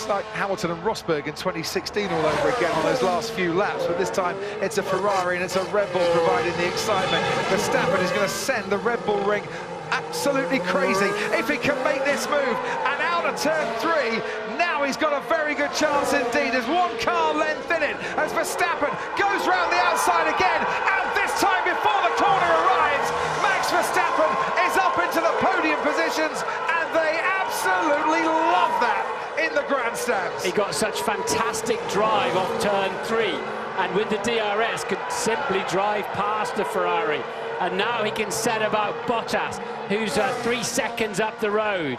like Hamilton and Rosberg in 2016 all over again on those last few laps, but this time it's a Ferrari and it's a Red Bull providing the excitement. Verstappen is going to send the Red Bull ring absolutely crazy if he can make this move, and out of turn 3 now he's got a very good chance indeed. There's one car length in it as Verstappen goes round the outside again, and this time before the corner arrives, Max Verstappen is up into the podium positions, and they absolutely love that in the grandstands. He got such fantastic drive off turn 3, and with the DRS could simply drive past the Ferrari. And now he can set about Bottas, who's 3 seconds up the road.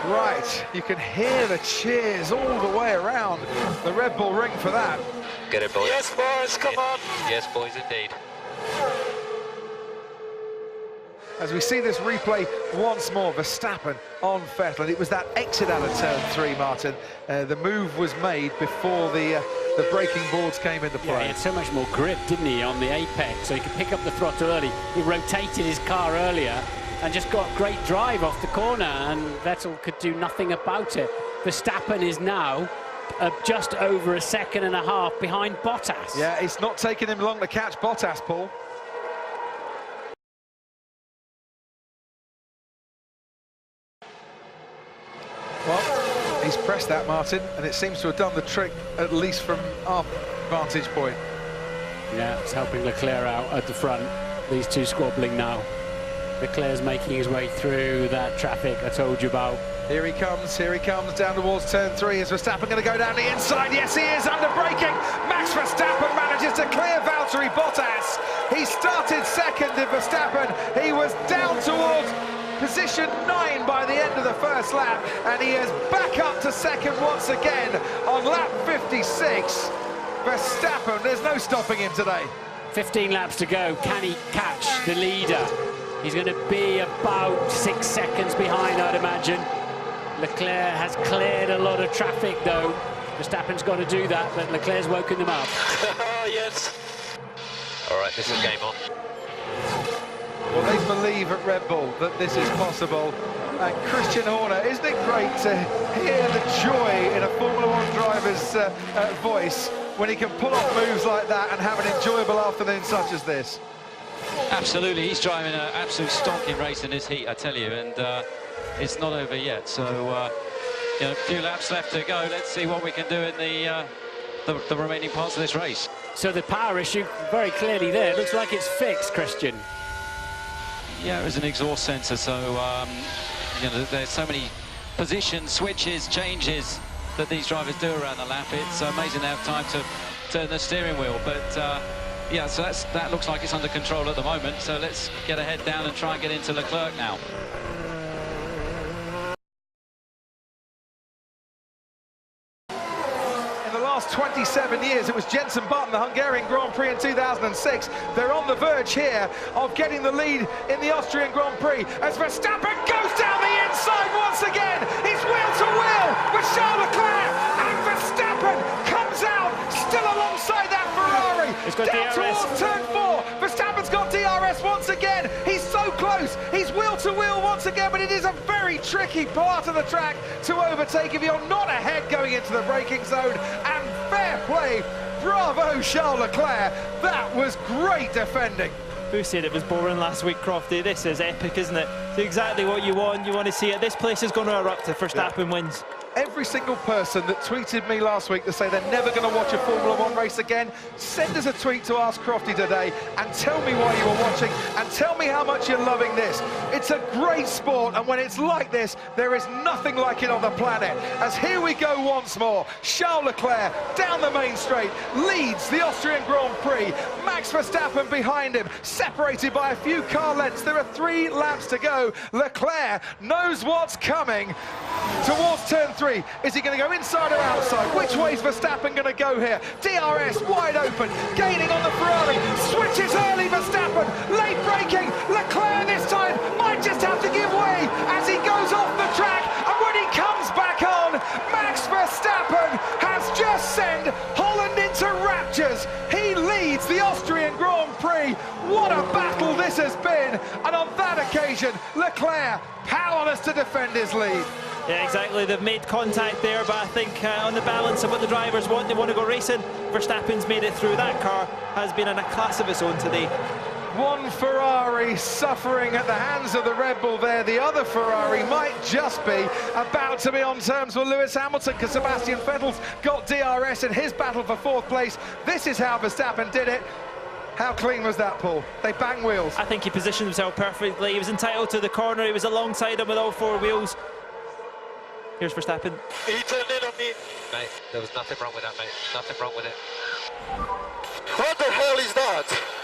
Right, you can hear the cheers all the way around the Red Bull ring for that. Get it, boys. Yes, boys, come on. Yes, boys, indeed. As we see this replay once more, Verstappen on Vettel. It was that exit out of turn 3, Martin. The move was made before the braking boards came into play. Yeah, he had so much more grip, didn't he, on the apex, so he could pick up the throttle early. He rotated his car earlier and just got great drive off the corner, and Vettel could do nothing about it. Verstappen is now just over 1.5 seconds behind Bottas. Yeah, it's not taking him long to catch Bottas, Paul. Well, he's pressed that, Martin, and it seems to have done the trick, at least from our vantage point. Yeah, it's helping Leclerc out at the front. These two squabbling now. Leclerc's making his way through that traffic I told you about. Here he comes down towards turn 3. Is Verstappen going to go down the inside? Yes, he is, under braking. Max Verstappen manages to clear Valtteri Bottas. He started second in Verstappen. He was down towards position 9 by the end of the first lap, and he is back up to second once again on lap 56. Verstappen, there's no stopping him today. 15 laps to go. Can he catch the leader? He's going to be about 6 seconds behind, I'd imagine. Leclerc has cleared a lot of traffic, though. Verstappen's got to do that, but Leclerc's woken them up. Yes. All right, this is game on. Well, they believe at Red Bull that this is possible. And Christian Horner, isn't it great to hear the joy in a Formula 1 driver's voice when he can pull off moves like that and have an enjoyable afternoon such as this? Absolutely, he's driving an absolute stonking race in this heat, I tell you, and it's not over yet. So, you know, a few laps left to go. Let's see what we can do in the remaining parts of this race. So the power issue very clearly there. It looks like it's fixed, Christian. Yeah, it was an exhaust sensor, so you know, there's so many position switches, changes that these drivers do around the lap. It's amazing they have time to turn the steering wheel, but yeah, so that looks like it's under control at the moment. So let's get a head down and try and get into Leclerc now. In the last 27 years, it was Jenson Button, the Hungarian Grand Prix in 2006. They're on the verge here of getting the lead in the Austrian Grand Prix as Verstappen goes down the inside once again. He's wheel to wheel with Charles Leclerc, and Verstappen comes out still alongside that Ferrari. It's got down DRS. towards turn 4. Verstappen's got DRS once again. He's so close. He's wheel to wheel once again, but it is a very tricky part of the track to overtake if you're not ahead going into the braking zone. And fair play. Bravo, Charles Leclerc. That was great defending. Who said it was boring last week, Crofty? This is epic, isn't it? It's exactly what you want. You want to see it. This place is going to erupt if Verstappen wins. Every single person that tweeted me last week to say they're never going to watch a Formula 1 race again, send us a tweet to Ask Crofty today and tell me why you were watching and tell me how much you're loving this. It's a great sport, and when it's like this, there is nothing like it on the planet. As here we go once more, Charles Leclerc down the main straight, leads the Austrian Grand Prix. Max Verstappen behind him, separated by a few car lengths. There are 3 laps to go. Leclerc knows what's coming towards turn 3. Is he going to go inside or outside? Which way is Verstappen going to go here? DRS wide open, gaining on the Ferrari, switches early Verstappen, late braking, Leclerc this time might just have to give way as he goes off the track, and when he comes back on, Max Verstappen has just sent Holland into raptures. He leads the Austrian Grand Prix. What a battle this has been, and on that occasion, Leclerc powerless to defend his lead. Yeah, exactly. They've made contact there, but I think on the balance of what the drivers want, they want to go racing. Verstappen's made it through. That car has been in a class of its own today. One Ferrari suffering at the hands of the Red Bull there. The other Ferrari might just be about to be on terms with Lewis Hamilton, because Sebastian Vettel's got DRS in his battle for 4th place. This is how Verstappen did it. How clean was that, Paul? They bang wheels. I think he positioned himself perfectly. He was entitled to the corner. He was alongside him with all 4 wheels. Here's Verstappen. He turned in on me. Mate, there was nothing wrong with that, mate. Nothing wrong with it. What the hell is that?